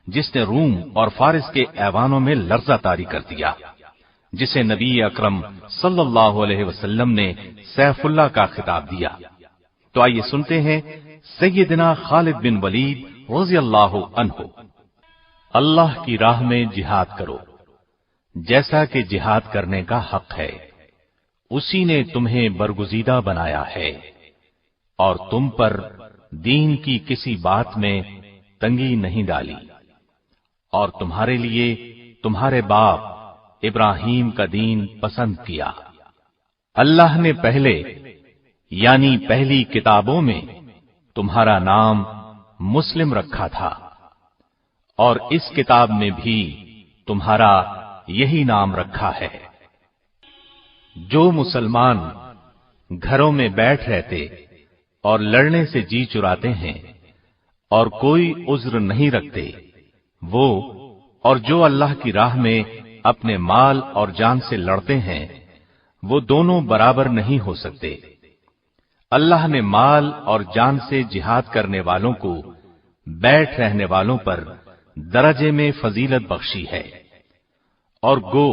جس نے روم اور فارس کے ایوانوں میں لرزہ طاری کر دیا، جسے نبی اکرم صلی اللہ علیہ وسلم نے سیف اللہ کا خطاب دیا۔ تو آئیے سنتے ہیں سیدنا خالد بن ولید رضی اللہ عنہ۔ اللہ کی راہ میں جہاد کرو جیسا کہ جہاد کرنے کا حق ہے، اسی نے تمہیں برگزیدہ بنایا ہے، اور تم پر دین کی کسی بات میں تنگی نہیں ڈالی، اور تمہارے لیے تمہارے باپ ابراہیم کا دین پسند کیا۔ اللہ نے پہلے یعنی پہلی کتابوں میں تمہارا نام مسلم رکھا تھا، اور اس کتاب میں بھی تمہارا یہی نام رکھا ہے۔ جو مسلمان گھروں میں بیٹھ رہتے اور لڑنے سے جی چراتے ہیں اور کوئی عذر نہیں رکھتے، وہ اور جو اللہ کی راہ میں اپنے مال اور جان سے لڑتے ہیں، وہ دونوں برابر نہیں ہو سکتے۔ اللہ نے مال اور جان سے جہاد کرنے والوں کو بیٹھ رہنے والوں پر درجے میں فضیلت بخشی ہے، اور گو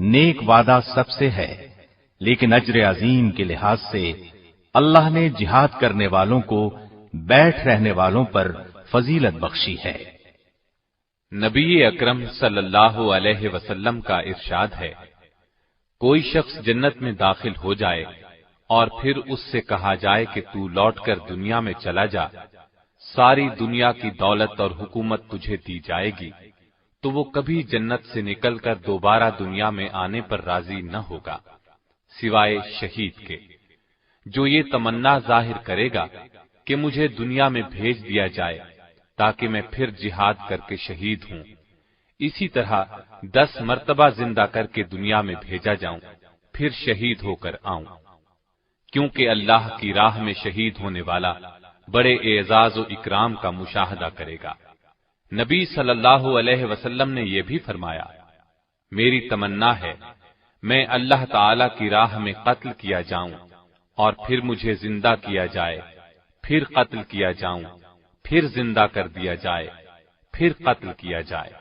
نیک وعدہ سب سے ہے، لیکن اجر عظیم کے لحاظ سے اللہ نے جہاد کرنے والوں کو بیٹھ رہنے والوں پر فضیلت بخشی ہے۔ نبی اکرم صلی اللہ علیہ وسلم کا ارشاد ہے، کوئی شخص جنت میں داخل ہو جائے اور پھر اس سے کہا جائے کہ تو لوٹ کر دنیا میں چلا جا، ساری دنیا کی دولت اور حکومت تجھے دی جائے گی، تو وہ کبھی جنت سے نکل کر دوبارہ دنیا میں آنے پر راضی نہ ہوگا، سوائے شہید کے، جو یہ تمنا ظاہر کرے گا کہ مجھے دنیا میں بھیج دیا جائے تاکہ میں پھر جہاد کر کے شہید ہوں، اسی طرح 10 مرتبہ زندہ کر کے دنیا میں بھیجا جاؤں، پھر شہید ہو کر آؤں، کیونکہ اللہ کی راہ میں شہید ہونے والا بڑے اعزاز و اکرام کا مشاہدہ کرے گا۔ نبی صلی اللہ علیہ وسلم نے یہ بھی فرمایا، میری تمنا ہے میں اللہ تعالی کی راہ میں قتل کیا جاؤں اور پھر مجھے زندہ کیا جائے، پھر قتل کیا جاؤں، پھر زندہ کر دیا جائے، پھر قتل کیا جائے۔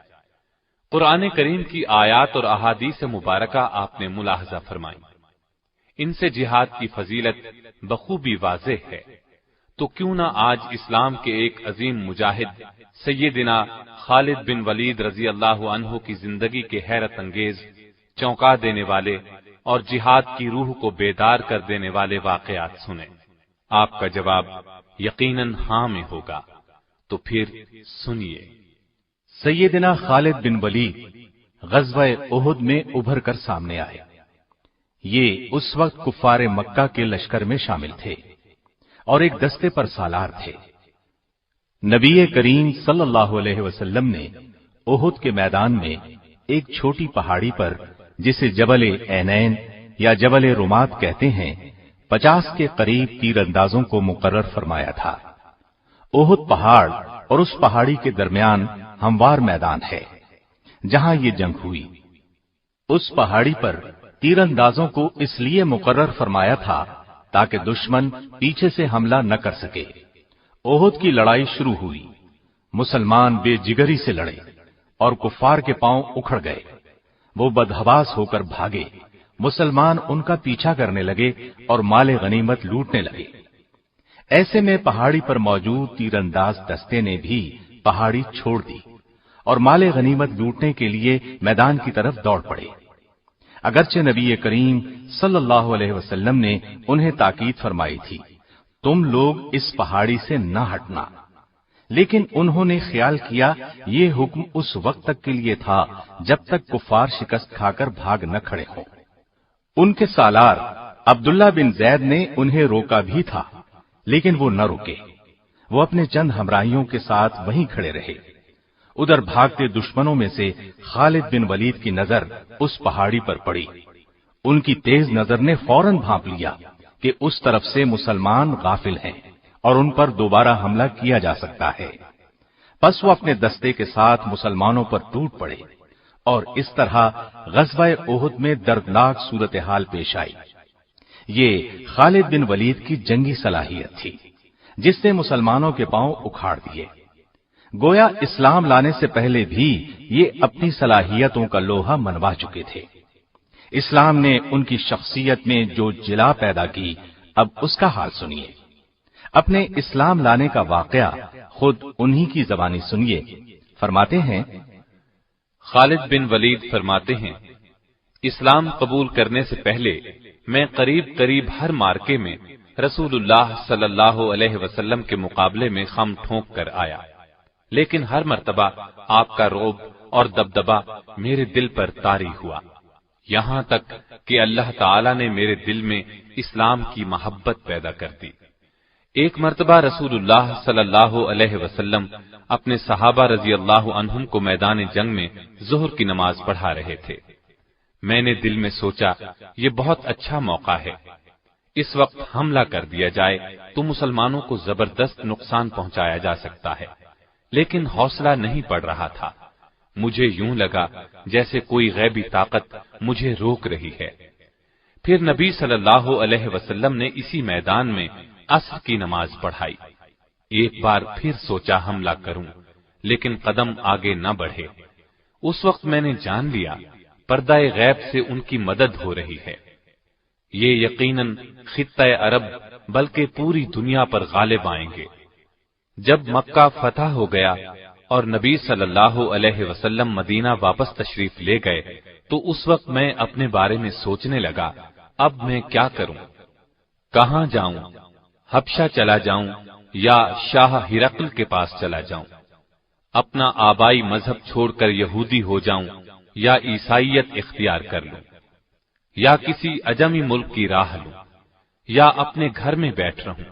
قرآن کریم کی آیات اور احادیث مبارکہ آپ نے ملاحظہ فرمائی، ان سے جہاد کی فضیلت بخوبی واضح ہے۔ تو کیوں نہ آج اسلام کے ایک عظیم مجاہد سیدنا خالد بن ولید رضی اللہ عنہ کی زندگی کے حیرت انگیز، چونکا دینے والے اور جہاد کی روح کو بیدار کر دینے والے واقعات سنیں۔ آپ کا جواب یقیناً ہاں میں ہوگا، تو پھر سنیے۔ سیدنا خالد بن ولید غزوہ احد میں ابھر کر سامنے آئے۔ یہ اس وقت کفار مکہ کے لشکر میں شامل تھے اور ایک دستے پر سالار تھے۔ نبی کریم صلی اللہ علیہ وسلم نے احد کے میدان میں ایک چھوٹی پہاڑی پر، جسے جبل عینین یا جبل رمات کہتے ہیں، 50 کے قریب تیر اندازوں کو مقرر فرمایا تھا۔ احد پہاڑ اور اس پہاڑی کے درمیان ہموار میدان ہے جہاں یہ جنگ ہوئی۔ اس پہاڑی پر تیر اندازوں کو اس لیے مقرر فرمایا تھا تاکہ دشمن پیچھے سے حملہ نہ کر سکے۔ احد کی لڑائی شروع ہوئی، مسلمان بے جگری سے لڑے اور کفار کے پاؤں اکھڑ گئے، وہ بدحواس ہو کر بھاگے، مسلمان ان کا پیچھا کرنے لگے اور مال غنیمت لوٹنے لگے۔ ایسے میں پہاڑی پر موجود تیر انداز دستے نے بھی پہاڑی چھوڑ دی اور مال غنیمت لوٹنے کے لیے میدان کی طرف دوڑ پڑے۔ اگرچہ نبی کریم صلی اللہ علیہ وسلم نے انہیں تاکید فرمائی تھی، تم لوگ اس پہاڑی سے نہ ہٹنا، لیکن انہوں نے خیال کیا یہ حکم اس وقت تک کے لیے تھا جب تک کفار شکست کھا کر بھاگ نہ کھڑے ہوں۔ ان کے سالار عبداللہ بن زید نے انہیں روکا بھی تھا، لیکن وہ نہ رکے، وہ اپنے چند ہمراہیوں کے ساتھ وہیں کھڑے رہے۔ ادھر بھاگتے دشمنوں میں سے خالد بن ولید کی نظر اس پہاڑی پر پڑی۔ ان کی تیز نظر نے فوراً بھانپ لیا کہ اس طرف سے مسلمان غافل ہیں اور ان پر دوبارہ حملہ کیا جا سکتا ہے۔ پس وہ اپنے دستے کے ساتھ مسلمانوں پر ٹوٹ پڑے اور اس طرح غزوہ احد میں دردناک صورتحال پیش آئی۔ یہ خالد بن ولید کی جنگی صلاحیت تھی جس نے مسلمانوں کے پاؤں اکھاڑ دیے۔ گویا اسلام لانے سے پہلے بھی یہ اپنی صلاحیتوں کا لوہا منوا چکے تھے۔ اسلام نے ان کی شخصیت میں جو جلا پیدا کی، اب اس کا حال سنیے۔ اپنے اسلام لانے کا واقعہ خود انہی کی زبانی سنیے۔ فرماتے ہیں، خالد بن ولید فرماتے ہیں، اسلام قبول کرنے سے پہلے میں قریب ہر مارکے میں رسول اللہ صلی اللہ علیہ وسلم کے مقابلے میں خم ٹھونک کر آیا، لیکن ہر مرتبہ آپ کا رعب اور دبدبہ میرے دل پر طاری ہوا، یہاں تک کہ اللہ تعالی نے میرے دل میں اسلام کی محبت پیدا کر دی۔ ایک مرتبہ رسول اللہ صلی اللہ علیہ وسلم اپنے صحابہ رضی اللہ عنہم کو میدان جنگ میں ظہر کی نماز پڑھا رہے تھے۔ میں نے دل میں سوچا، یہ بہت اچھا موقع ہے، اس وقت حملہ کر دیا جائے تو مسلمانوں کو زبردست نقصان پہنچایا جا سکتا ہے، لیکن حوصلہ نہیں پڑ رہا تھا۔ مجھے یوں لگا جیسے کوئی غیبی طاقت مجھے روک رہی ہے۔ پھر نبی صلی اللہ علیہ وسلم نے اسی میدان میں عصر کی نماز پڑھائی۔ ایک بار پھر سوچا حملہ کروں، لیکن قدم آگے نہ بڑھے۔ اس وقت میں نے جان لیا پردہ غیب سے ان کی مدد ہو رہی ہے۔ یہ یقیناً خطہ عرب بلکہ پوری دنیا پر غالب آئیں گے۔ جب مکہ فتح ہو گیا اور نبی صلی اللہ علیہ وسلم مدینہ واپس تشریف لے گئے تو اس وقت میں اپنے بارے میں سوچنے لگا، اب میں کیا کروں؟ کہاں جاؤں؟ حبشہ چلا جاؤں یا شاہ ہرقل کے پاس چلا جاؤں؟ اپنا آبائی مذہب چھوڑ کر یہودی ہو جاؤں یا عیسائیت اختیار کر لوں؟ یا کسی اجمی ملک کی راہ لوں یا اپنے گھر میں بیٹھ رہوں؟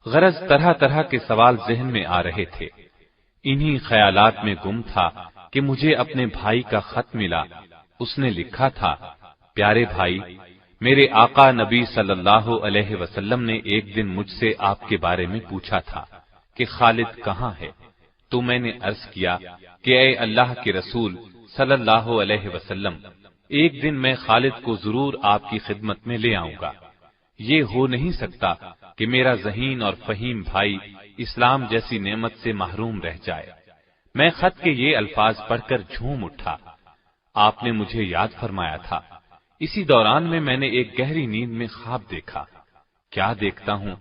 غرض طرح طرح کے سوال ذہن میں آ رہے تھے۔ انہی خیالات میں گم تھا کہ مجھے اپنے بھائی کا خط ملا۔ اس نے لکھا تھا، پیارے بھائی، میرے آقا نبی صلی اللہ علیہ وسلم نے ایک دن مجھ سے آپ کے بارے میں پوچھا تھا کہ خالد کہاں ہے؟ تو میں نے عرض کیا کہ اے اللہ کے رسول صلی اللہ علیہ وسلم، ایک دن میں خالد کو ضرور آپ کی خدمت میں لے آؤں گا۔ یہ ہو نہیں سکتا کہ میرا ذہین اور فہیم بھائی اسلام جیسی نعمت سے محروم رہ جائے۔ میں خط کے یہ الفاظ پڑھ کر جھوم اٹھا۔ آپ نے مجھے یاد فرمایا تھا۔ اسی دوران میں نے ایک گہری نیند میں خواب دیکھا۔ کیا دیکھتا ہوں،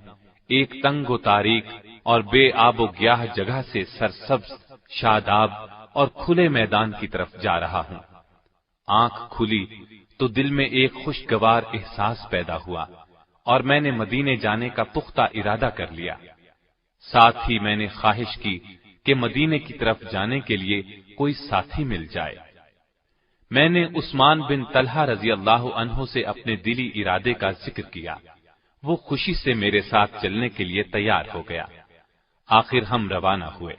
ایک تنگ و تاریک اور بے آب و گیاہ جگہ سے سرسبز، شاداب اور کھلے میدان کی طرف جا رہا ہوں۔ آنکھ کھلی تو دل میں ایک خوشگوار احساس پیدا ہوا اور میں نے مدینے جانے کا پختہ ارادہ کر لیا۔ ساتھ ہی میں نے خواہش کی کہ مدینے کی طرف جانے کے لیے کوئی ساتھی مل جائے۔ میں نے عثمان بن طلحہ رضی اللہ عنہ سے اپنے دلی ارادے کا ذکر کیا۔ وہ خوشی سے میرے ساتھ چلنے کے لیے تیار ہو گیا۔ آخر ہم روانہ ہوئے۔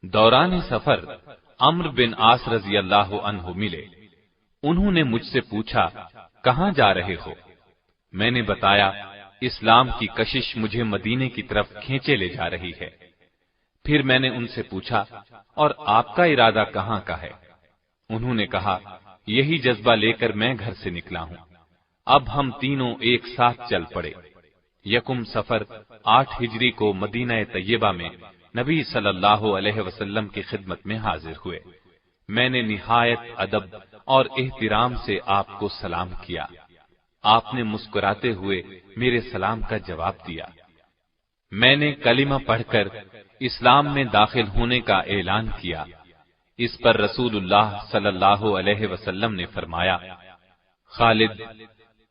دوران سفر عمرو بن عاص رضی اللہ عنہ ملے۔ انہوں نے مجھ سے پوچھا، کہاں جا رہے ہو؟ میں نے بتایا، اسلام کی کشش مجھے مدینے کی طرف کھینچے لے جا رہی ہے۔ پھر میں نے ان سے پوچھا، اور آپ کا ارادہ کہاں کا ہے؟ انہوں نے کہا، یہی جذبہ لے کر میں گھر سے نکلا ہوں۔ اب ہم تینوں ایک ساتھ چل پڑے۔ یکم سفر 8 ہجری کو مدینہ طیبہ میں نبی صلی اللہ علیہ وسلم کی خدمت میں حاضر ہوئے۔ میں نے نہایت ادب اور احترام سے آپ کو سلام کیا۔ آپ نے مسکراتے ہوئے میرے سلام کا جواب دیا۔ میں نے کلمہ پڑھ کر اسلام میں داخل ہونے کا اعلان کیا۔ اس پر رسول اللہ صلی اللہ علیہ وسلم نے فرمایا، خالد،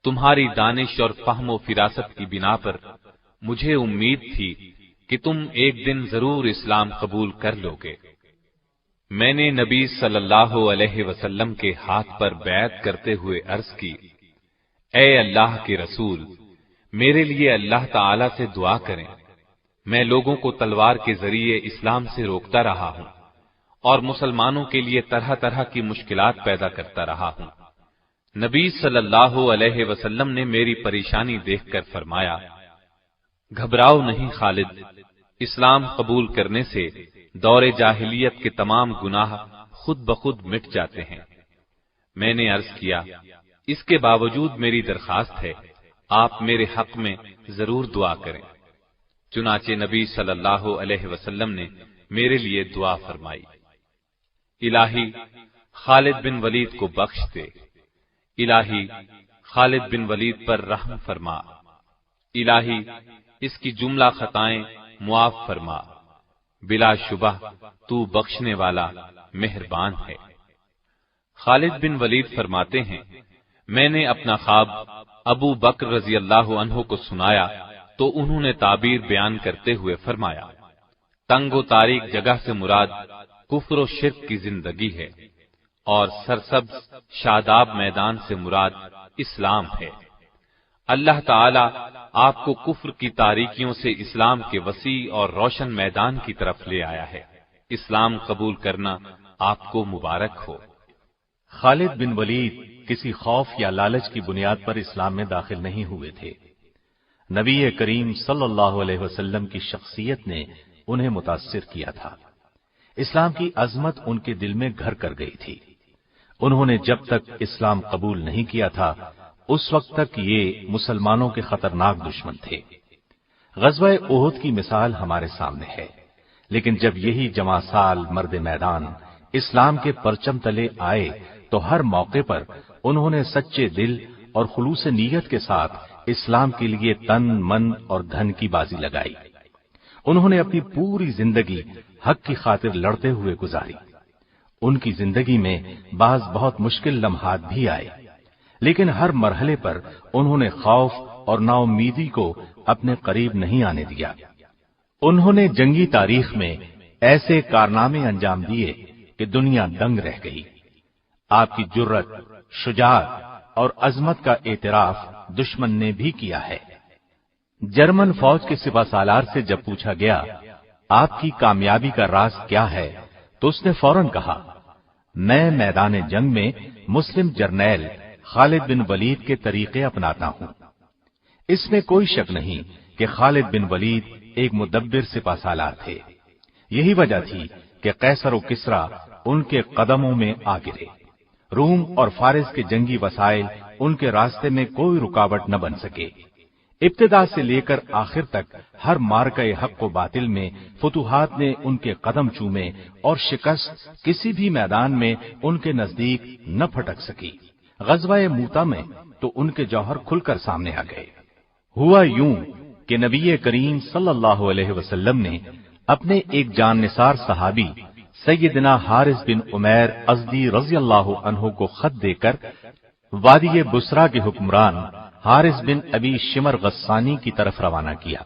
تمہاری دانش اور فہم و فراست کی بنا پر مجھے امید تھی کہ تم ایک دن ضرور اسلام قبول کر لو گے۔ میں نے نبی صلی اللہ علیہ وسلم کے ہاتھ پر بیعت کرتے ہوئے عرض کی، اے اللہ کے رسول، میرے لیے اللہ تعالی سے دعا کریں۔ میں لوگوں کو تلوار کے ذریعے اسلام سے روکتا رہا ہوں اور مسلمانوں کے لیے طرح طرح کی مشکلات پیدا کرتا رہا ہوں۔ نبی صلی اللہ علیہ وسلم نے میری پریشانی دیکھ کر فرمایا، گھبراؤ نہیں خالد، اسلام قبول کرنے سے دور جاہلیت کے تمام گناہ خود بخود مٹ جاتے ہیں۔ میں نے عرض کیا، اس کے باوجود میری درخواست ہے، آپ میرے حق میں ضرور دعا کریں۔ چنانچہ نبی صلی اللہ علیہ وسلم نے میرے لیے دعا فرمائی۔ الہی خالد بن ولید کو بخش دے، الہی خالد بن ولید پر رحم فرما، الہی اس کی جملہ خطائیں معاف فرما، بلا شبہ تو بخشنے والا مہربان ہے۔ خالد بن ولید فرماتے ہیں، میں نے اپنا خواب ابو بکر رضی اللہ عنہ کو سنایا تو انہوں نے تعبیر بیان کرتے ہوئے فرمایا، تنگ و تاریک جگہ سے مراد کفر و شرک کی زندگی ہے، اور سرسبز شاداب میدان سے مراد اسلام ہے۔ اللہ تعالی آپ کو کفر کی تاریکیوں سے اسلام کے وسیع اور روشن میدان کی طرف لے آیا ہے۔ اسلام قبول کرنا آپ کو مبارک ہو۔ خالد بن ولید کسی خوف یا لالچ کی بنیاد پر اسلام میں داخل نہیں ہوئے تھے۔ نبی کریم صلی اللہ علیہ وسلم کی شخصیت نے انہیں متاثر کیا تھا۔ اسلام کی عظمت ان کے دل میں گھر کر گئی تھی۔ انہوں نے جب تک اسلام قبول نہیں کیا تھا اس وقت تک یہ مسلمانوں کے خطرناک دشمن تھے۔ غزوہ احد کی مثال ہمارے سامنے ہے، لیکن جب یہی جمع سال مرد میدان اسلام کے پرچم تلے آئے تو ہر موقع پر انہوں نے سچے دل اور خلوص نیت کے ساتھ اسلام کے لیے تن من اور دھن کی بازی لگائی۔ انہوں نے اپنی پوری زندگی حق کی خاطر لڑتے ہوئے گزاری۔ ان کی زندگی میں بعض بہت مشکل لمحات بھی آئے، لیکن ہر مرحلے پر انہوں نے خوف اور نا امیدی کو اپنے قریب نہیں آنے دیا۔ انہوں نے جنگی تاریخ میں ایسے کارنامے انجام دیے کہ دنیا دنگ رہ گئی۔ آپ کی جرت، شجاعت اور عظمت کا اعتراف دشمن نے بھی کیا ہے۔ جرمن فوج کے سپہ سالار سے جب پوچھا گیا آپ کی کامیابی کا راز کیا ہے تو اس نے فوراً کہا، میں میدان جنگ میں مسلم جرنیل خالد بن ولید کے طریقے اپناتا ہوں۔ اس میں کوئی شک نہیں کہ خالد بن ولید ایک مدبر سپہ سالار تھے۔ یہی وجہ تھی کہ قیصر و کسریٰ ان کے قدموں میں آ گرے۔ روم اور فارس کے جنگی وسائل ان کے راستے میں کوئی رکاوٹ نہ بن سکے۔ ابتدا سے لے کر آخر تک ہر مارکہ حق و باطل میں فتوحات نے ان کے قدم چومے اور شکست کسی بھی میدان میں ان کے نزدیک نہ پھٹک سکی۔ غزوہ موتا میں تو ان کے جوہر کھل کر سامنے آ گئے۔ ہوا یوں کہ نبی کریم صلی اللہ علیہ وسلم نے اپنے ایک جان نثار صحابی سیدنا حارث بن عمیر ازدی رضی اللہ عنہ کو خط دے کر وادی بصرہ کے حکمران حارث بن ابی شمر غسانی کی طرف روانہ کیا۔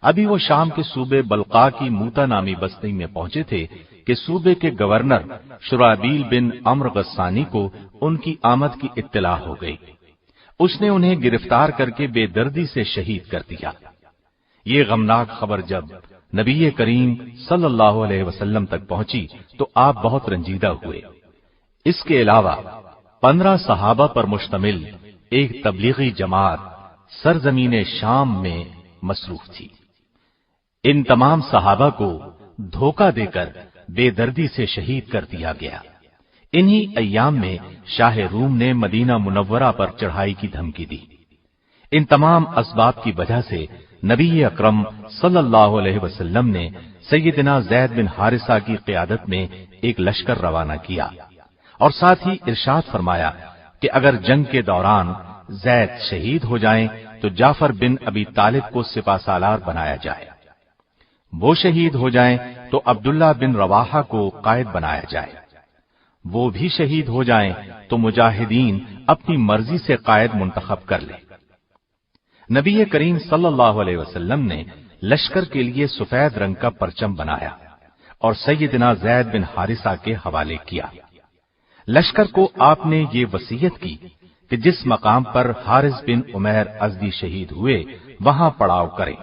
ابھی وہ شام کے صوبے بلقا کی موتا نامی بستی میں پہنچے تھے کہ صوبے کے گورنر شرابیل بن عمرو غسانی کو ان کی آمد کی اطلاع ہو گئی۔ اس نے انہیں گرفتار کر کے بے دردی سے شہید کر دیا۔ یہ غمناک خبر جب نبی کریم صلی اللہ علیہ وسلم تک پہنچی تو آپ بہت رنجیدہ ہوئے۔ اس کے علاوہ 15 صحابہ پر مشتمل ایک تبلیغی جماعت سرزمین شام میں مصروف تھی۔ ان تمام صحابہ کو دھوکہ دے کر بے دردی سے شہید کر دیا گیا۔ انہی ایام میں شاہ روم نے مدینہ منورہ پر چڑھائی کی دھمکی دی۔ ان تمام اسباب کی وجہ سے نبی اکرم صلی اللہ علیہ وسلم نے سیدنا زید بن حارثہ کی قیادت میں ایک لشکر روانہ کیا اور ساتھ ہی ارشاد فرمایا کہ اگر جنگ کے دوران زید شہید ہو جائیں تو جعفر بن ابی طالب کو سپہ سالار بنایا جائے، وہ شہید ہو جائیں تو عبداللہ بن رواحہ کو قائد بنایا جائے، وہ بھی شہید ہو جائیں تو مجاہدین اپنی مرضی سے قائد منتخب کر لیں۔ نبی کریم صلی اللہ علیہ وسلم نے لشکر کے لیے سفید رنگ کا پرچم بنایا اور سیدنا زید بن حارثہ کے حوالے کیا۔ لشکر کو آپ نے یہ وصیت کی کہ جس مقام پر حارث بن عمیر ازدی شہید ہوئے وہاں پڑاؤ کریں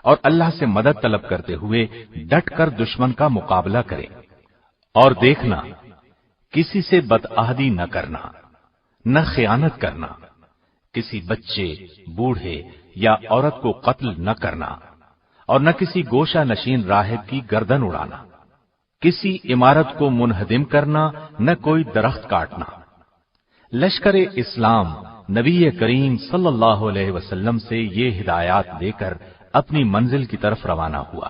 اور اللہ سے مدد طلب کرتے ہوئے ڈٹ کر دشمن کا مقابلہ کریں، اور دیکھنا کسی سے بدعہدی نہ کرنا، نہ خیانت کرنا، کسی بچے، بوڑھے یا عورت کو قتل نہ کرنا، اور نہ کسی گوشہ نشین راہب کی گردن اڑانا، کسی عمارت کو منہدم کرنا، نہ کوئی درخت کاٹنا۔ لشکر اسلام نبی کریم صلی اللہ علیہ وسلم سے یہ ہدایات دے کر اپنی منزل کی طرف روانہ ہوا۔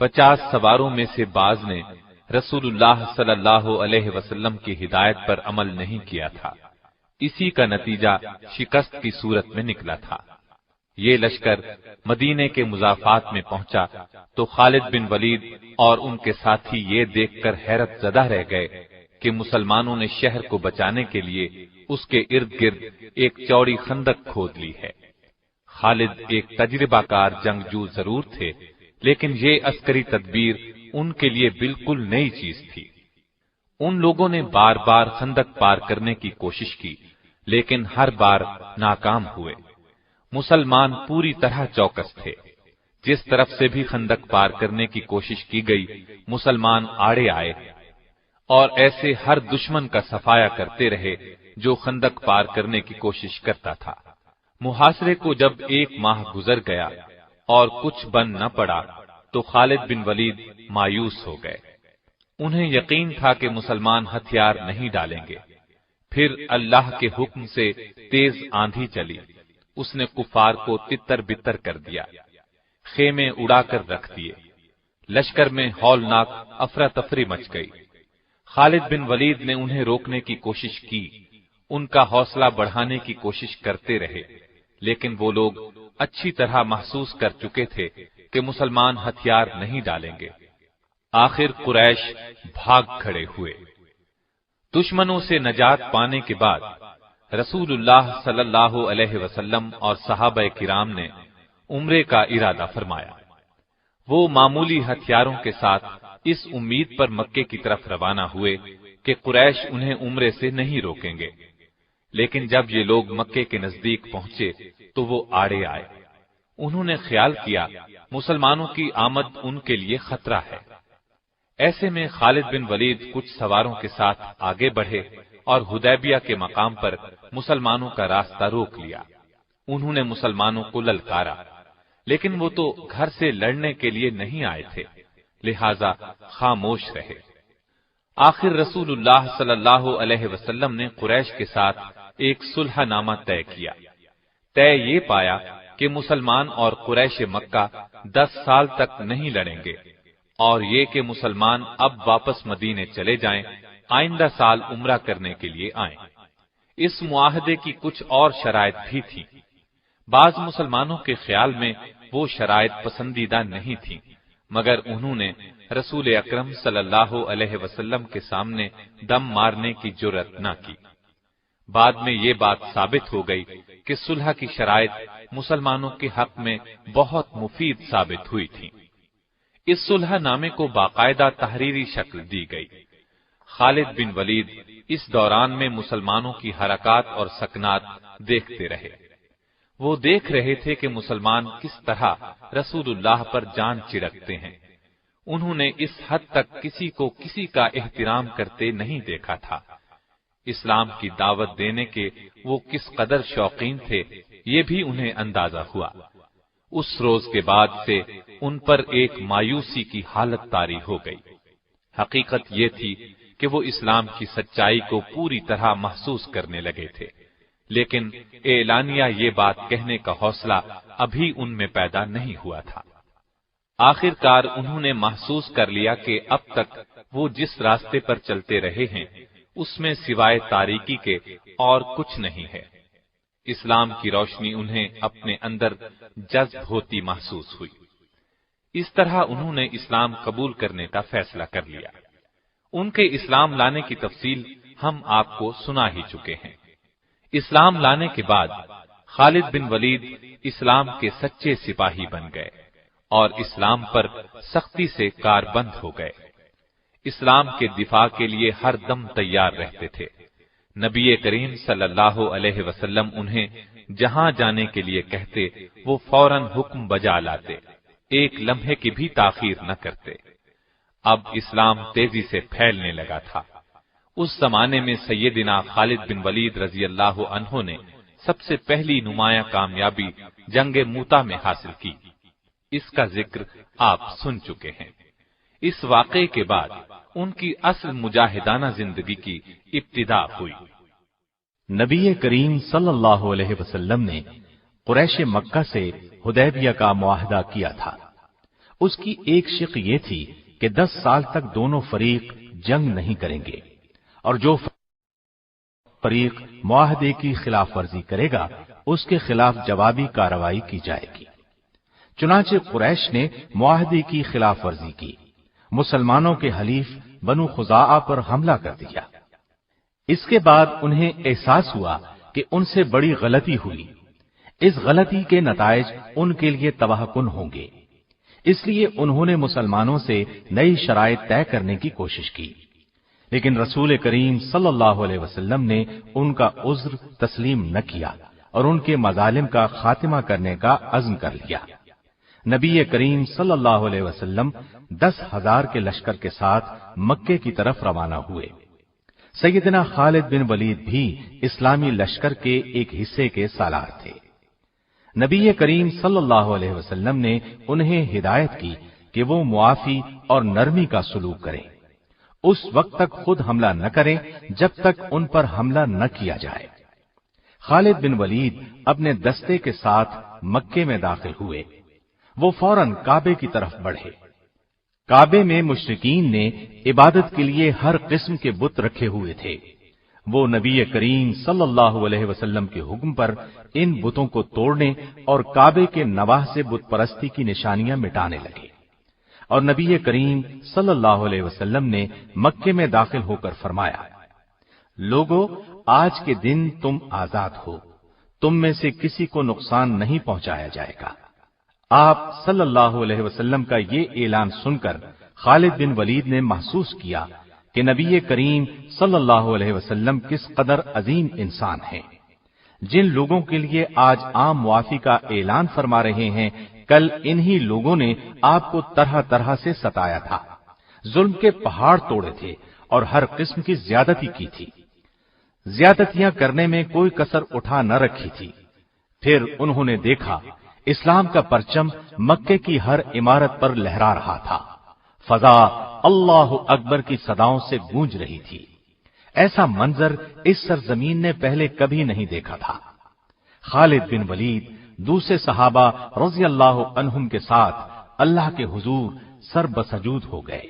50 سواروں میں سے بعض نے رسول اللہ صلی اللہ علیہ وسلم کی ہدایت پر عمل نہیں کیا تھا، اسی کا نتیجہ شکست کی صورت میں نکلا تھا۔ یہ لشکر مدینے کے مضافات میں پہنچا تو خالد بن ولید اور ان کے ساتھی یہ دیکھ کر حیرت زدہ رہ گئے کہ مسلمانوں نے شہر کو بچانے کے لیے اس کے ارد گرد ایک چوڑی خندق کھود لی ہے۔ خالد ایک تجربہ کار جنگجو ضرور تھے، لیکن یہ عسکری تدبیر ان کے لیے بالکل نئی چیز تھی۔ ان لوگوں نے بار بار خندق پار کرنے کی کوشش کی، لیکن ہر بار ناکام ہوئے۔ مسلمان پوری طرح چوکس تھے۔ جس طرف سے بھی خندق پار کرنے کی کوشش کی گئی، مسلمان آڑے آئے اور ایسے ہر دشمن کا صفایا کرتے رہے جو خندق پار کرنے کی کوشش کرتا تھا۔ محاصرے کو جب 1 ماہ گزر گیا اور کچھ بن نہ پڑا تو خالد بن ولید مایوس ہو گئے۔ انہیں یقین تھا کہ مسلمان ہتھیار نہیں ڈالیں گے۔ پھر اللہ کے حکم سے تیز آندھی چلی، اس نے کفار کو تتر بتر کر دیا، خیمے اڑا کر رکھ دیے۔ لشکر میں ہولناک افراتفری مچ گئی۔ خالد بن ولید نے انہیں روکنے کی کوشش کی، ان کا حوصلہ بڑھانے کی کوشش کرتے رہے، لیکن وہ لوگ اچھی طرح محسوس کر چکے تھے کہ مسلمان ہتھیار نہیں ڈالیں گے۔ آخر قریش بھاگ کھڑے ہوئے۔ دشمنوں سے نجات پانے کے بعد رسول اللہ صلی اللہ علیہ وسلم اور صحابہ کرام نے عمرے کا ارادہ فرمایا۔ وہ معمولی ہتھیاروں کے ساتھ اس امید پر مکے کی طرف روانہ ہوئے کہ قریش انہیں عمرے سے نہیں روکیں گے، لیکن جب یہ لوگ مکے کے نزدیک پہنچے تو وہ آڑے آئے۔ انہوں نے خیال کیا مسلمانوں کی آمد ان کے لیے خطرہ ہے۔ ایسے میں خالد بن ولید کچھ سواروں کے ساتھ آگے بڑھے اور حدیبیہ کے مقام پر مسلمانوں کا راستہ روک لیا۔ انہوں نے مسلمانوں کو للکارا، لیکن وہ تو گھر سے لڑنے کے لیے نہیں آئے تھے، لہذا خاموش رہے۔ آخر رسول اللہ صلی اللہ علیہ وسلم نے قریش کے ساتھ ایک صلح نامہ طے کیا۔ طے یہ پایا کہ مسلمان اور قریش مکہ 10 سال تک نہیں لڑیں گے، اور یہ کہ مسلمان اب واپس مدینے چلے جائیں، آئندہ سال عمرہ کرنے کے لیے آئیں۔ اس معاہدے کی کچھ اور شرائط بھی تھیں۔ بعض مسلمانوں کے خیال میں وہ شرائط پسندیدہ نہیں تھیں، مگر انہوں نے رسول اکرم صلی اللہ علیہ وسلم کے سامنے دم مارنے کی جرأت نہ کی۔ بعد میں یہ بات ثابت ہو گئی کہ صلح کی شرائط مسلمانوں کے حق میں بہت مفید ثابت ہوئی تھی۔ اس صلح نامے کو باقاعدہ تحریری شکل دی گئی۔ خالد بن ولید اس دوران میں مسلمانوں کی حرکات اور سکنات دیکھتے رہے۔ وہ دیکھ رہے تھے کہ مسلمان کس طرح رسول اللہ پر جان چڑکتے ہیں۔ انہوں نے اس حد تک کسی کو کسی کا احترام کرتے نہیں دیکھا تھا۔ اسلام کی دعوت دینے کے وہ کس قدر شوقین تھے، یہ بھی انہیں اندازہ ہوا۔ اس روز کے بعد سے ان پر ایک مایوسی کی حالت طاری ہو گئی۔ حقیقت یہ تھی کہ وہ اسلام کی سچائی کو پوری طرح محسوس کرنے لگے تھے، لیکن اعلانیہ یہ بات کہنے کا حوصلہ ابھی ان میں پیدا نہیں ہوا تھا۔ آخر کار انہوں نے محسوس کر لیا کہ اب تک وہ جس راستے پر چلتے رہے ہیں اس میں سوائے تاریکی کے اور کچھ نہیں ہے۔ اسلام کی روشنی انہیں اپنے اندر جذب ہوتی محسوس ہوئی۔ اس طرح انہوں نے اسلام قبول کرنے کا فیصلہ کر لیا۔ ان کے اسلام لانے کی تفصیل ہم آپ کو سنا ہی چکے ہیں۔ اسلام لانے کے بعد خالد بن ولید اسلام کے سچے سپاہی بن گئے اور اسلام پر سختی سے کاربند ہو گئے۔ اسلام کے دفاع کے لیے ہر دم تیار رہتے تھے۔ نبی کریم صلی اللہ علیہ وسلم انہیں جہاں جانے کے لیے کہتے وہ فوراً حکم بجا لاتے، ایک لمحے کی بھی تاخیر نہ کرتے۔ اب اسلام تیزی سے پھیلنے لگا تھا۔ اس زمانے میں سیدنا خالد بن ولید رضی اللہ عنہ نے سب سے پہلی نمایاں کامیابی جنگ موتا میں حاصل کی۔ اس کا ذکر آپ سن چکے ہیں۔ اس واقعے کے بعد ان کی اصل مجاہدانہ زندگی کی ابتدا ہوئی۔ نبی کریم صلی اللہ علیہ وسلم نے قریش مکہ سے حدیبیہ کا معاہدہ کیا تھا۔ اس کی ایک شق یہ تھی کہ 10 سال تک دونوں فریق جنگ نہیں کریں گے، اور جو فریق معاہدے کی خلاف ورزی کرے گا اس کے خلاف جوابی کارروائی کی جائے گی۔ چنانچہ قریش نے معاہدے کی خلاف ورزی کی، مسلمانوں کے حلیف بنو خزاعہ پر حملہ کر دیا۔ اس کے بعد انہیں احساس ہوا کہ ان سے بڑی غلطی ہوئی، اس غلطی کے نتائج ان کے لیے تباہ کن ہوں گے، اس لیے انہوں نے مسلمانوں سے نئی شرائط طے کرنے کی کوشش کی، لیکن رسول کریم صلی اللہ علیہ وسلم نے ان کا عذر تسلیم نہ کیا اور ان کے مظالم کا خاتمہ کرنے کا عزم کر لیا۔ نبی کریم صلی اللہ علیہ وسلم 10,000 کے لشکر کے ساتھ مکے کی طرف روانہ ہوئے۔ سیدنا خالد بن ولید بھی اسلامی لشکر کے ایک حصے کے سالار تھے۔ نبی کریم صلی اللہ علیہ وسلم نے انہیں ہدایت کی کہ وہ معافی اور نرمی کا سلوک کریں، اس وقت تک خود حملہ نہ کریں جب تک ان پر حملہ نہ کیا جائے۔ خالد بن ولید اپنے دستے کے ساتھ مکے میں داخل ہوئے، وہ فوراً کعبے کی طرف بڑھے۔ کعبے میں مشرکین نے عبادت کے لیے ہر قسم کے بت رکھے ہوئے تھے، وہ نبی کریم صلی اللہ علیہ وسلم کے حکم پر ان بتوں کو توڑنے اور کعبے کے نواح سے بت پرستی کی نشانیاں مٹانے لگے، اور نبی کریم صلی اللہ علیہ وسلم نے مکے میں داخل ہو کر فرمایا، لوگو، آج کے دن تم آزاد ہو، تم میں سے کسی کو نقصان نہیں پہنچایا جائے گا۔ آپ صلی اللہ علیہ وسلم کا یہ اعلان سن کر خالد بن ولید نے محسوس کیا کہ نبی کریم صلی اللہ علیہ وسلم کس قدر عظیم انسان ہیں۔ جن لوگوں کے لیے آج عام معافی کا اعلان فرما رہے ہیں، کل انہی لوگوں نے آپ کو طرح طرح سے ستایا تھا، ظلم کے پہاڑ توڑے تھے اور ہر قسم کی زیادتی کی تھی، زیادتیاں کرنے میں کوئی کسر اٹھا نہ رکھی تھی۔ پھر انہوں نے دیکھا اسلام کا پرچم مکے کی ہر عمارت پر لہرا رہا تھا، فضا اللہ اکبر کی صداؤں سے گونج رہی تھی۔ ایسا منظر اس سرزمین نے پہلے کبھی نہیں دیکھا تھا۔ خالد بن ولید دوسرے صحابہ رضی اللہ عنہم کے ساتھ اللہ کے حضور سر بسجود ہو گئے،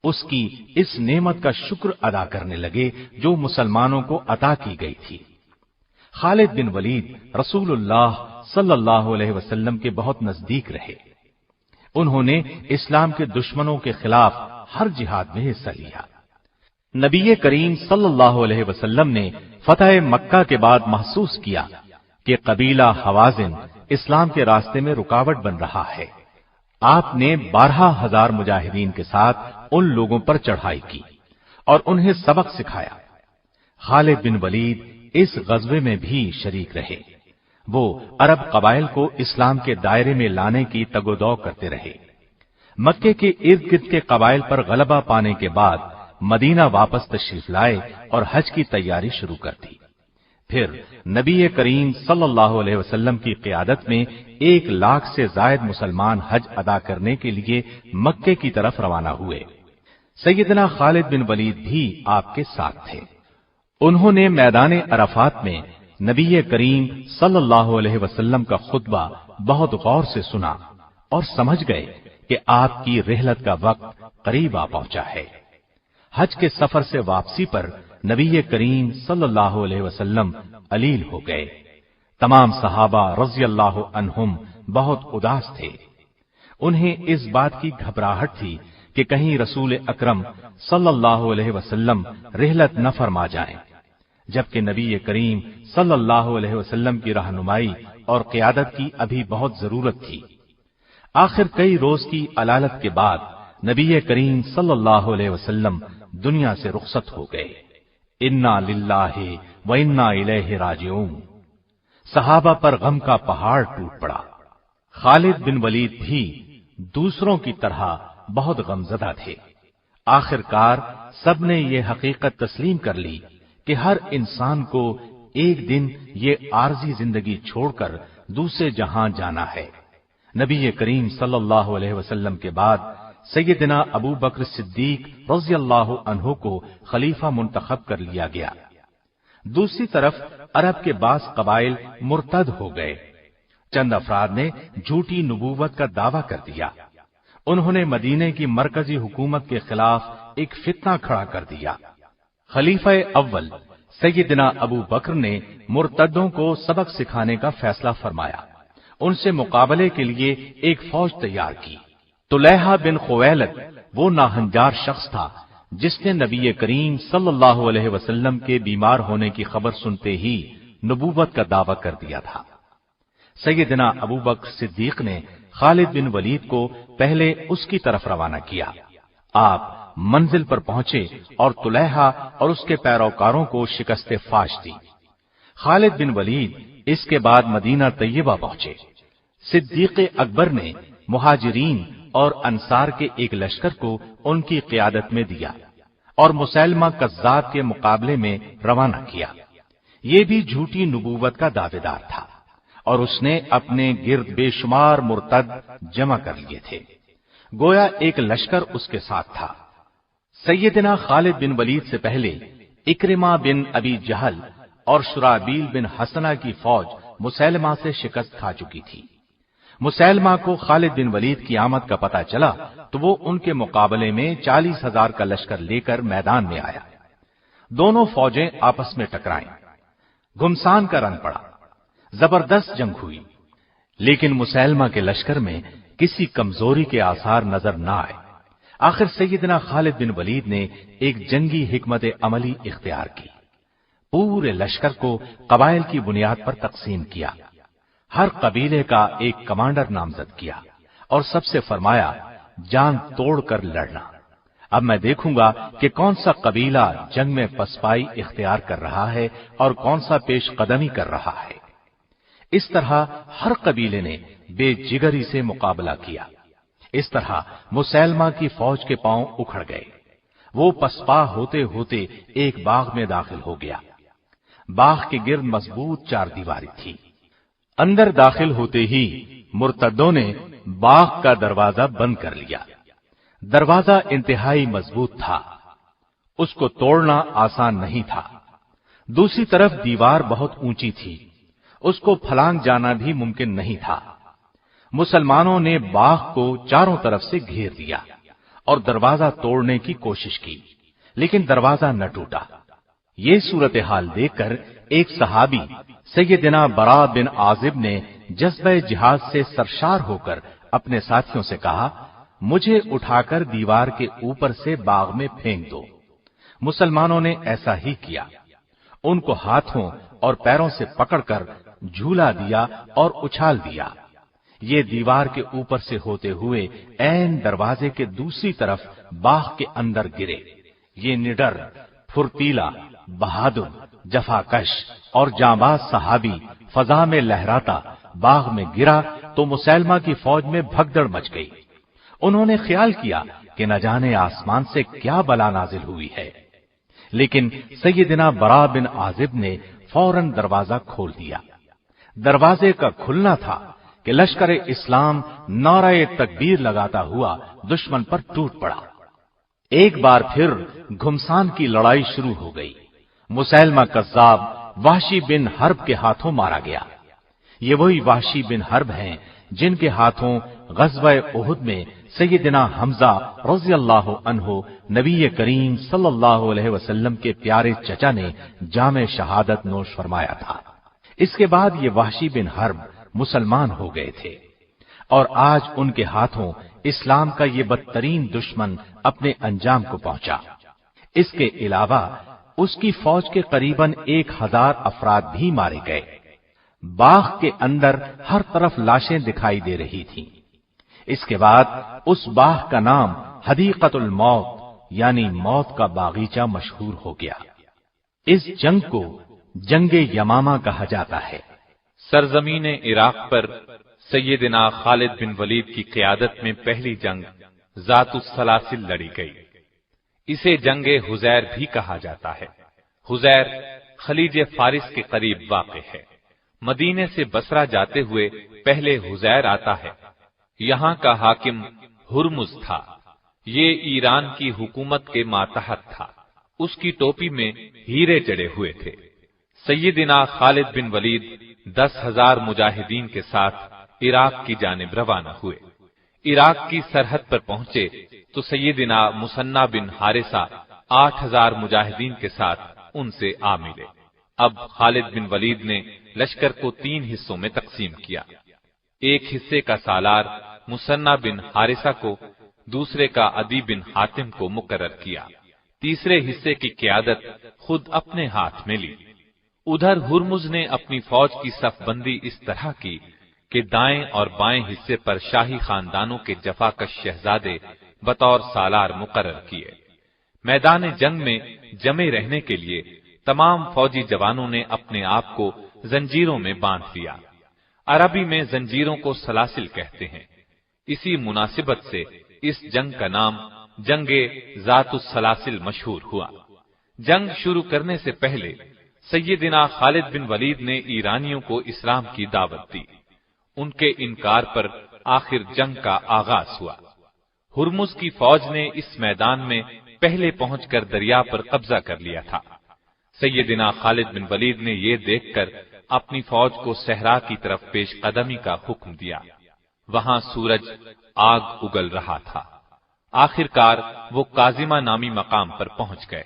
اس کی اس نعمت کا شکر ادا کرنے لگے جو مسلمانوں کو عطا کی گئی تھی۔ خالد بن ولید رسول اللہ صلی اللہ علیہ وسلم کے بہت نزدیک رہے، انہوں نے اسلام کے دشمنوں کے خلاف ہر جہاد میں حصہ لیا۔ نبی کریم صلی اللہ علیہ وسلم نے فتح مکہ کے بعد محسوس کیا کہ قبیلہ حوازن اسلام کے راستے میں رکاوٹ بن رہا ہے۔ آپ نے 12,000 مجاہدین کے ساتھ ان لوگوں پر چڑھائی کی اور انہیں سبق سکھایا۔ خالد بن ولید اس غزوے میں بھی شریک رہے، وہ عرب قبائل کو اسلام کے دائرے میں لانے کی تگ و دو کرتے رہے۔ مکے کے ارد گرد کے قبائل پر غلبہ پانے کے بعد مدینہ واپس تشریف لائے اور حج کی تیاری شروع کر دی۔ پھر نبی کریم صلی اللہ علیہ وسلم کی قیادت میں 1,00,000 سے زائد مسلمان حج ادا کرنے کے لیے مکے کی طرف روانہ ہوئے۔ سیدنا خالد بن ولید بھی آپ کے ساتھ تھے۔ انہوں نے میدان عرفات میں نبی کریم صلی اللہ علیہ وسلم کا خطبہ بہت غور سے سنا اور سمجھ گئے کہ آپ کی رحلت کا وقت قریب آ پہنچا ہے۔ حج کے سفر سے واپسی پر نبی کریم صلی اللہ علیہ وسلم علیل ہو گئے۔ تمام صحابہ رضی اللہ عنہم بہت اداس تھے، انہیں اس بات کی گھبراہٹ تھی کہ کہیں رسول اکرم صلی اللہ علیہ وسلم رحلت نہ فرما جائیں، جبکہ نبی کریم صلی اللہ علیہ وسلم کی رہنمائی اور قیادت کی ابھی بہت ضرورت تھی۔ آخر کئی روز کی علالت کے بعد نبی کریم صلی اللہ علیہ وسلم دنیا سے رخصت ہو گئے۔ انا للہ و انا الیہ راجعون۔ صحابہ پر غم کا پہاڑ ٹوٹ پڑا۔ خالد بن ولید بھی دوسروں کی طرح بہت غمزدہ تھے۔ آخر کار سب نے یہ حقیقت تسلیم کر لی کہ ہر انسان کو ایک دن یہ عارضی زندگی چھوڑ کر دوسرے جہاں جانا ہے۔ نبی کریم صلی اللہ علیہ وسلم کے بعد سیدنا ابو بکر صدیق رضی اللہ عنہ کو خلیفہ منتخب کر لیا گیا۔ دوسری طرف عرب کے بعض قبائل مرتد ہو گئے، چند افراد نے جھوٹی نبوت کا دعویٰ کر دیا، انہوں نے مدینے کی مرکزی حکومت کے خلاف ایک فتنہ کھڑا کر دیا۔ خلیفہ اول سیدنا ابو بکر نے مرتدوں کو سبق سکھانے کا فیصلہ فرمایا، ان سے مقابلے کے لیے ایک فوج تیار کی۔ طلیحہ بن خویلد وہ ناہنجار شخص تھا جس نے نبی کریم صلی اللہ علیہ وسلم کے بیمار ہونے کی خبر سنتے ہی نبوت کا دعویٰ کر دیا تھا۔ سیدنا ابو بکر صدیق نے خالد بن ولید کو پہلے اس کی طرف روانہ کیا۔ آپ منزل پر پہنچے اور طلیحہ اور اس کے پیروکاروں کو شکست فاش دی۔ خالد بن ولید اس کے بعد مدینہ طیبہ پہنچے۔ صدیق اکبر نے مہاجرین اور انصار کے ایک لشکر کو ان کی قیادت میں دیا اور مسیلمہ کذاب کے مقابلے میں روانہ کیا۔ یہ بھی جھوٹی نبوت کا دعوے دار تھا اور اس نے اپنے گرد بے شمار مرتد جمع کر لیے تھے، گویا ایک لشکر اس کے ساتھ تھا۔ سیدنا خالد بن ولید سے پہلے اکرمہ بن ابی جہل اور شرابیل بن حسنہ کی فوج مسیلمہ سے شکست کھا چکی تھی۔ مسیلمہ کو خالد بن ولید کی آمد کا پتہ چلا تو وہ ان کے مقابلے میں 40,000 کا لشکر لے کر میدان میں آیا۔ دونوں فوجیں آپس میں ٹکرائیں، گھمسان کا رنگ پڑا، زبردست جنگ ہوئی، لیکن مسیلمہ کے لشکر میں کسی کمزوری کے آثار نظر نہ آئے۔ آخر سیدنا خالد بن ولید نے ایک جنگی حکمت عملی اختیار کی، پورے لشکر کو قبائل کی بنیاد پر تقسیم کیا، ہر قبیلے کا ایک کمانڈر نامزد کیا اور سب سے فرمایا جان توڑ کر لڑنا۔ اب میں دیکھوں گا کہ کون سا قبیلہ جنگ میں پسپائی اختیار کر رہا ہے اور کون سا پیش قدمی کر رہا ہے۔ اس طرح ہر قبیلے نے بے جگری سے مقابلہ کیا۔ اس طرح مسیلمہ کی فوج کے پاؤں اکھڑ گئے، وہ پسپا ہوتے ہوتے ایک باغ میں داخل ہو گیا۔ باغ کے گرد مضبوط چار دیواری تھی۔ اندر داخل ہوتے ہی مرتدوں نے باغ کا دروازہ بند کر لیا۔ دروازہ انتہائی مضبوط تھا، اس کو توڑنا آسان نہیں تھا۔ دوسری طرف دیوار بہت اونچی تھی، اس کو پھلانگ جانا بھی ممکن نہیں تھا۔ مسلمانوں نے باغ کو چاروں طرف سے گھیر دیا اور دروازہ توڑنے کی کوشش کی، لیکن دروازہ نہ ٹوٹا۔ یہ صورتحال دیکھ کر ایک صحابی سیدنا برا بن عازب نے جذبہ جہاد سے سرشار ہو کر اپنے ساتھیوں سے کہا، مجھے اٹھا کر دیوار کے اوپر سے باغ میں پھینک دو۔ مسلمانوں نے ایسا ہی کیا، ان کو ہاتھوں اور پیروں سے پکڑ کر جھولا دیا اور اچھال دیا۔ یہ دیوار کے اوپر سے ہوتے ہوئے عین دروازے کے دوسری طرف باغ کے اندر گرے۔ یہ نڈر، پھرتیلا، بہادر، جفاکش اور جانباز صحابی فضا میں لہراتا باغ میں گرا تو مسیلمہ کی فوج میں بھگدڑ مچ گئی۔ انہوں نے خیال کیا کہ نہ جانے آسمان سے کیا بلا نازل ہوئی ہے، لیکن سیدنا برا بن عازب نے فوراً دروازہ کھول دیا۔ دروازے کا کھلنا تھا کہ لشکر اسلام نعرہ تکبیر لگاتا ہوا دشمن پر ٹوٹ پڑا۔ ایک بار پھر گھمسان کی لڑائی شروع ہو گئی۔ مسیلمہ کذاب وحشی بن حرب کے ہاتھوں مارا گیا۔ یہ وہی وحشی بن حرب ہیں جن کے ہاتھوں غزوہ احد میں سیدنا حمزہ رضی اللہ عنہ نبی کریم صلی اللہ علیہ وسلم کے پیارے چچا نے جام شہادت نوش فرمایا تھا۔ اس کے بعد یہ وحشی بن حرب مسلمان ہو گئے تھے اور آج ان کے ہاتھوں اسلام کا یہ بدترین دشمن اپنے انجام کو پہنچا۔ اس کے علاوہ اس کی فوج کے قریباً 1000 افراد بھی مارے گئے۔ باغ کے اندر ہر طرف لاشیں دکھائی دے رہی تھیں۔ اس کے بعد اس باغ کا نام حدیقۃ الموت یعنی موت کا باغیچہ مشہور ہو گیا۔ اس جنگ کو جنگ یمامہ کہا جاتا ہے۔ سرزمین عراق پر سیدنا خالد بن ولید کی قیادت میں پہلی جنگ ذات السلاسل لڑی گئی۔ اسے جنگ حزیر بھی کہا جاتا ہے۔ حزیر خلیج فارس کے قریب واقع ہے۔ مدینے سے بصرہ جاتے ہوئے پہلے حزیر آتا ہے۔ یہاں کا حاکم ہرمز تھا۔ یہ ایران کی حکومت کے ماتحت تھا۔ اس کی ٹوپی میں ہیرے جڑے ہوئے تھے۔ سیدنا خالد بن ولید 10,000 مجاہدین کے ساتھ عراق کی جانب روانہ ہوئے۔ عراق کی سرحد پر پہنچے تو سیدنا مثنی بن حارثہ 8000 مجاہدین کے ساتھ ان سے آ ملے۔ اب خالد بن ولید نے لشکر کو 3 حصوں میں تقسیم کیا۔ ایک حصے کا سالار مثنی بن حارثہ کو، دوسرے کا عدی بن حاتم کو مقرر کیا، تیسرے حصے کی قیادت خود اپنے ہاتھ میں لی۔ ادھر ہرمز نے اپنی فوج کی صف بندی اس طرح کی کہ دائیں اور بائیں حصے پر شاہی خاندانوں کے جفاکش شہزادے بطور سالار مقرر کیے۔ میدان جنگ میں جمے رہنے کے لیے تمام فوجی جوانوں نے اپنے آپ کو زنجیروں میں باندھ لیا۔ عربی میں زنجیروں کو سلاسل کہتے ہیں۔ اسی مناسبت سے اس جنگ کا نام جنگ ذات السلاسل مشہور ہوا۔ جنگ شروع کرنے سے پہلے سیدنا خالد بن ولید نے ایرانیوں کو اسلام کی دعوت دی۔ ان کے انکار پر آخر جنگ کا آغاز ہوا۔ ہرمز کی فوج نے اس میدان میں پہلے پہنچ کر دریا پر قبضہ کر لیا تھا۔ سیدنا خالد بن ولید نے یہ دیکھ کر اپنی فوج کو صحرا کی طرف پیش قدمی کا حکم دیا۔ وہاں سورج آگ اگل رہا تھا۔ آخر کار وہ کاظمہ نامی مقام پر پہنچ گئے۔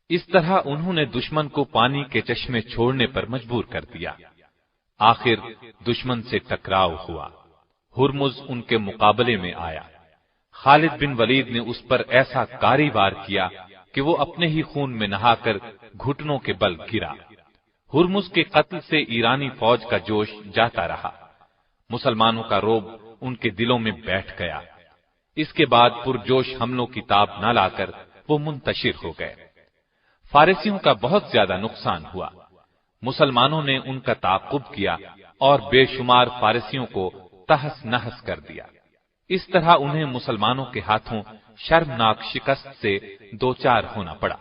اس طرح انہوں نے دشمن کو پانی کے چشمے چھوڑنے پر مجبور کر دیا۔ آخر دشمن سے ٹکراؤ ہوا۔ ہرمز ان کے مقابلے میں آیا۔ خالد بن ولید نے اس پر ایسا کاری وار کیا کہ وہ اپنے ہی خون میں نہا کر گھٹنوں کے بل گرا۔ ہرمز کے قتل سے ایرانی فوج کا جوش جاتا رہا۔ مسلمانوں کا رعب ان کے دلوں میں بیٹھ گیا۔ اس کے بعد پرجوش حملوں کی تاب نہ لا کر وہ منتشر ہو گئے۔ فارسیوں کا بہت زیادہ نقصان ہوا۔ مسلمانوں نے ان کا تعاقب کیا اور بے شمار فارسیوں کو تہس نہس کر دیا۔ اس طرح انہیں مسلمانوں کے ہاتھوں شرمناک شکست سے دوچار ہونا پڑا۔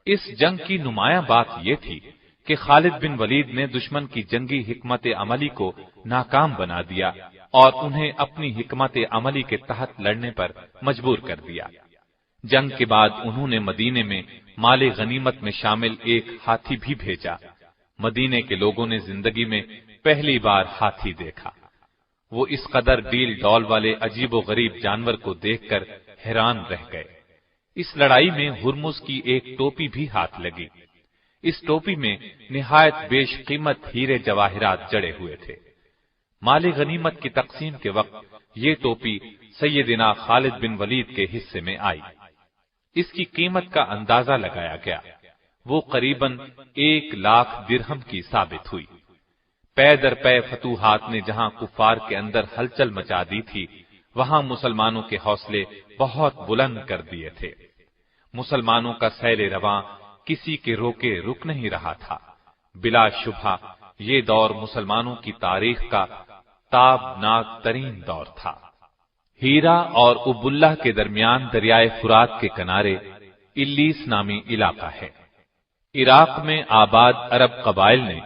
اس جنگ کی نمایاں بات یہ تھی کہ خالد بن ولید نے دشمن کی جنگی حکمت عملی کو ناکام بنا دیا اور انہیں اپنی حکمت عملی کے تحت لڑنے پر مجبور کر دیا۔ جنگ کے بعد انہوں نے مدینے میں مال غنیمت میں شامل ایک ہاتھی بھی بھیجا۔ مدینے کے لوگوں نے زندگی میں پہلی بار ہاتھی دیکھا۔ وہ اس قدر ڈیل ڈول والے عجیب و غریب جانور کو دیکھ کر حیران رہ گئے۔ اس لڑائی میں ہرمز کی ایک ٹوپی بھی ہاتھ لگی۔ اس ٹوپی میں نہایت بیش قیمت ہیرے جواہرات جڑے ہوئے تھے۔ مال غنیمت کی تقسیم کے وقت یہ ٹوپی سیدنا خالد بن ولید کے حصے میں آئی۔ اس کی قیمت کا اندازہ لگایا گیا۔ وہ قریباً 1,00,000 درہم کی ثابت ہوئی۔ پے در پے فتوحات نے جہاں کفار کے اندر ہلچل مچا دی تھی، وہاں مسلمانوں کے حوصلے بہت بلند کر دیے تھے۔ مسلمانوں کا سیل رواں کسی کے روکے رک نہیں رہا تھا۔ بلا شبہ یہ دور مسلمانوں کی تاریخ کا تابناک ترین دور تھا۔ ہیرا اور اب اللہ کے درمیان دریائے فرات کے کنارے الیس نامی علاقہ ہے۔ عراق میں آباد عرب قبائل نے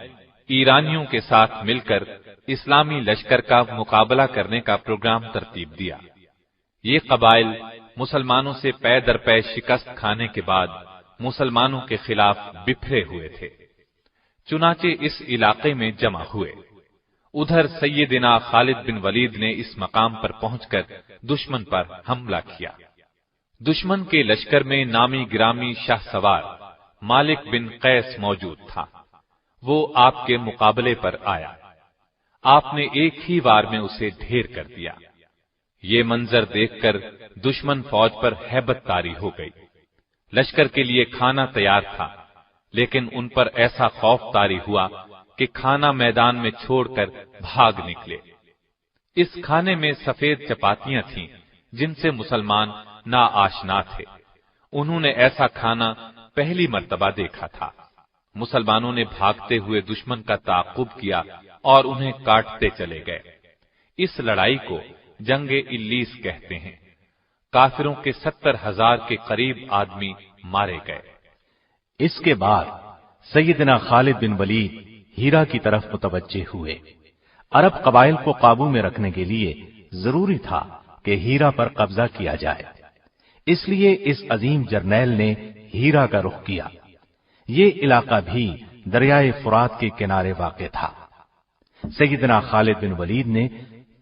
ایرانیوں کے ساتھ مل کر اسلامی لشکر کا مقابلہ کرنے کا پروگرام ترتیب دیا۔ یہ قبائل مسلمانوں سے پے در پے شکست کھانے کے بعد مسلمانوں کے خلاف بکھرے ہوئے تھے، چنانچہ اس علاقے میں جمع ہوئے۔ ادھر سیدنا خالد بن ولید نے اس مقام پر پہنچ کر دشمن پر حملہ کیا۔ دشمن کے لشکر میں نامی گرامی شاہ سوار مالک بن قیس موجود تھا۔ وہ آپ کے مقابلے پر آیا۔ آپ نے ایک ہی وار میں اسے ڈھیر کر دیا۔ یہ منظر دیکھ کر دشمن فوج پر ہیبت طاری ہو گئی۔ لشکر کے لیے کھانا تیار تھا، لیکن ان پر ایسا خوف طاری ہوا کہ کھانا میدان میں چھوڑ کر بھاگ نکلے۔ اس کھانے میں سفید چپاتیاں تھیں جن سے مسلمان ناآشنا تھے۔ انہوں نے ایسا کھانا پہلی مرتبہ دیکھا تھا۔ مسلمانوں نے بھاگتے ہوئے دشمن کا تعاقب کیا اور انہیں کاٹتے چلے گئے۔ اس لڑائی کو جنگ الیس کہتے ہیں۔ کافروں کے 70,000 کے قریب آدمی مارے گئے۔ اس کے بعد سیدنا خالد بن ولید ہیرا کی طرف متوجہ ہوئے۔ عرب قبائل کو قابو میں رکھنے کے لیے ضروری تھا کہ ہیرا پر قبضہ کیا جائے، اس لیے اس عظیم جرنیل نے ہیرا کا رخ کیا۔ یہ علاقہ بھی دریائے فرات کے کنارے واقع تھا۔ سیدنا خالد بن ولید نے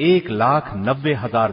1,90,000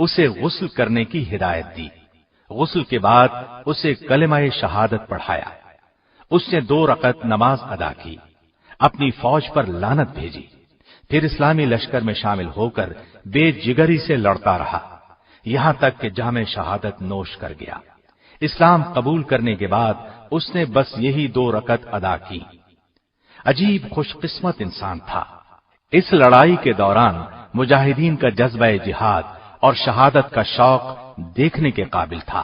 اسے غسل کرنے کی ہدایت دی۔ غسل کے بعد اسے کلمہ شہادت پڑھایا۔ اس نے 2 رکعت نماز ادا کی، اپنی فوج پر لعنت بھیجی، پھر اسلامی لشکر میں شامل ہو کر بے جگری سے لڑتا رہا، یہاں تک کہ جام شہادت نوش کر گیا۔ اسلام قبول کرنے کے بعد اس نے بس یہی 2 رکعت ادا کی۔ عجیب خوش قسمت انسان تھا۔ اس لڑائی کے دوران مجاہدین کا جذبہ جہاد اور شہادت کا شوق دیکھنے کے قابل تھا۔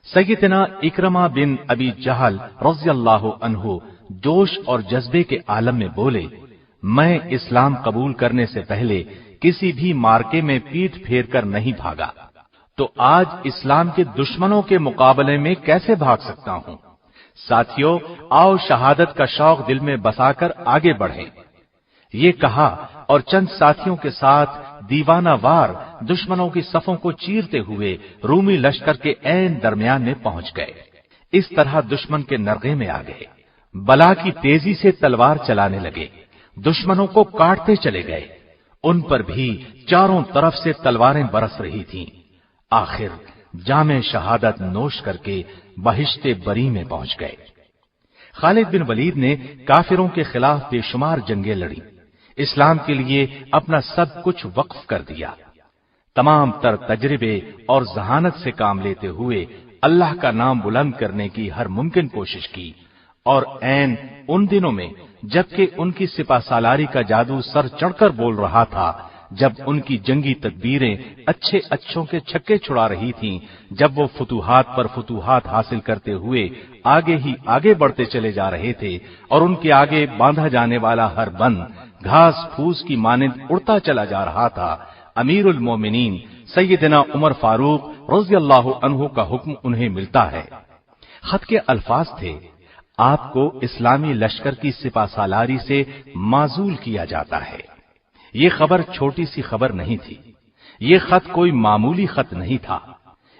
سیدنا اکرمہ بن ابی جہل رضی اللہ عنہ جوش اور جذبے کے عالم میں بولے، میں اسلام قبول کرنے سے پہلے کسی بھی مارکے میں پیٹھ پھیر کر نہیں بھاگا، تو آج اسلام کے دشمنوں کے مقابلے میں کیسے بھاگ سکتا ہوں؟ ساتھیو، آؤ شہادت کا شوق دل میں بسا کر آگے بڑھیں۔ یہ کہا اور چند ساتھیوں کے ساتھ دیوانہ وار دشمنوں کی صفوں کو چیرتے ہوئے رومی لشکر کے عین درمیان میں پہنچ گئے۔ اس طرح دشمن کے نرغے میں آ گئے، بلا کی تیزی سے تلوار چلانے لگے، دشمنوں کو کاٹتے چلے گئے، ان پر بھی چاروں طرف سے تلواریں برس رہی تھیں۔ آخر جام شہادت نوش کر کے بہشت بری میں پہنچ گئے۔ خالد بن ولید نے کافروں کے خلاف بے شمار جنگیں لڑی، اسلام کے لیے اپنا سب کچھ وقف کر دیا۔ تمام تر تجربے اور ذہانت سے کام لیتے ہوئے اللہ کا نام بلند کرنے کی ہر ممکن کوشش کی، اور عین ان دنوں میں جبکہ ان کی سپہ سالاری کا جادو سر چڑھ کر بول رہا تھا، جب ان کی جنگی تدبیریں اچھے اچھوں کے چھکے چھڑا رہی تھیں، جب وہ فتوحات پر فتوحات حاصل کرتے ہوئے آگے ہی آگے بڑھتے چلے جا رہے تھے، اور ان کے آگے باندھا جانے والا ہر بند گھاس پھوس کی مانند اڑتا چلا جا رہا تھا، امیر المومنین سیدنا عمر فاروق رضی اللہ عنہ کا حکم انہیں ملتا ہے۔ خط کے الفاظ تھے، آپ کو اسلامی لشکر کی سپہ سالاری سے معزول کیا جاتا ہے۔ یہ خبر چھوٹی سی خبر نہیں تھی، یہ خط کوئی معمولی خط نہیں تھا،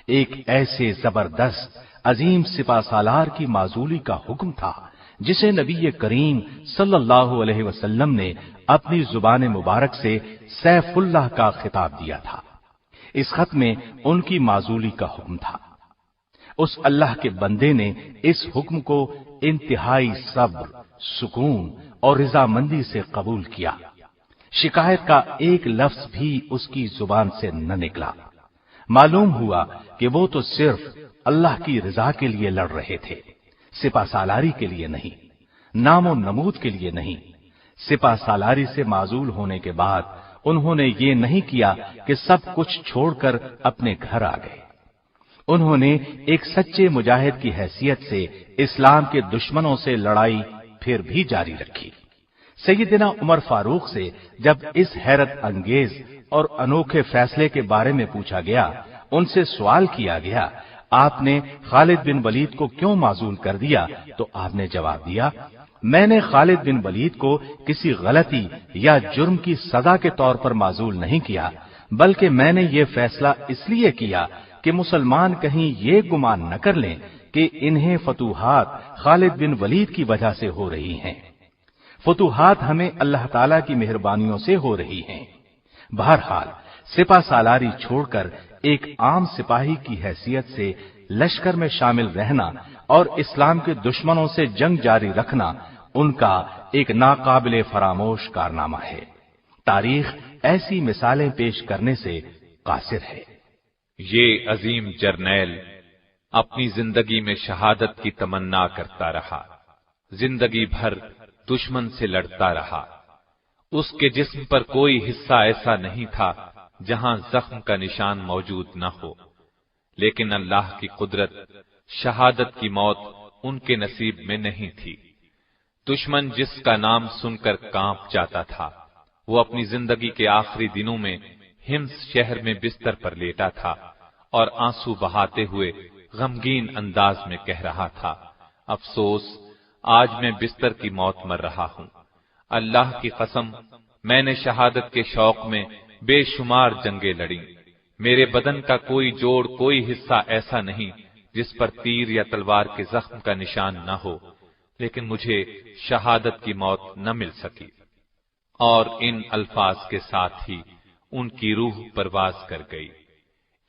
ایک ایسے زبردست عظیم سپہ سالار کی معزولی کا حکم تھا جسے نبی کریم صلی اللہ علیہ وسلم نے اپنی زبان مبارک سے سیف اللہ کا خطاب دیا تھا۔ اس خط میں ان کی معزولی کا حکم تھا۔ اس اللہ کے بندے نے اس حکم کو انتہائی صبر، سکون اور رضامندی سے قبول کیا۔ شکایت کا ایک لفظ بھی اس کی زبان سے نہ نکلا۔ معلوم ہوا کہ وہ تو صرف اللہ کی رضا کے لیے لڑ رہے تھے، سپہ سالاری کے لیے نہیں، نام و نمود کے لیے نہیں۔ سپہ سالاری سے معزول ہونے کے بعد انہوں نے یہ نہیں کیا کہ سب کچھ چھوڑ کر اپنے گھر آ گئے، انہوں نے ایک سچے مجاہد کی حیثیت سے اسلام کے دشمنوں سے لڑائی پھر بھی جاری رکھی۔ سیدنا عمر فاروق سے جب اس حیرت انگیز اور انوکھے فیصلے کے بارے میں پوچھا گیا، ان سے سوال کیا گیا، آپ نے خالد بن ولید کو کیوں معزول کر دیا؟ تو آپ نے جواب دیا، میں نے خالد بن ولید کو کسی غلطی یا جرم کی سزا کے طور پر معزول نہیں کیا، بلکہ میں نے یہ فیصلہ اس لیے کیا کہ مسلمان کہیں یہ گمان نہ کر لیں کہ انہیں فتوحات خالد بن ولید کی وجہ سے ہو رہی ہیں۔ فتوحات ہمیں اللہ تعالیٰ کی مہربانیوں سے ہو رہی ہیں۔ بہرحال سپہ سالاری چھوڑ کر ایک عام سپاہی کی حیثیت سے لشکر میں شامل رہنا اور اسلام کے دشمنوں سے جنگ جاری رکھنا ان کا ایک ناقابل فراموش کارنامہ ہے۔ تاریخ ایسی مثالیں پیش کرنے سے قاصر ہے۔ یہ عظیم جرنیل اپنی زندگی میں شہادت کی تمنا کرتا رہا، زندگی بھر دشمن سے لڑتا رہا۔ اس کے جسم پر کوئی حصہ ایسا نہیں تھا جہاں زخم کا نشان موجود نہ ہو، لیکن اللہ کی قدرت، شہادت کی موت ان کے نصیب میں نہیں تھی۔ دشمن جس کا نام سن کر کانپ جاتا تھا، وہ اپنی زندگی کے آخری دنوں میں ہمس شہر میں بستر پر لیٹا تھا اور آنسو بہاتے ہوئے غمگین انداز میں کہہ رہا تھا، افسوس، آج میں بستر کی موت مر رہا ہوں۔ اللہ کی قسم، میں نے شہادت کے شوق میں بے شمار جنگیں لڑیں، میرے بدن کا کوئی جوڑ، کوئی حصہ ایسا نہیں جس پر تیر یا تلوار کے زخم کا نشان نہ ہو، لیکن مجھے شہادت کی موت نہ مل سکی۔ اور ان الفاظ کے ساتھ ہی ان کی روح پرواز کر گئی۔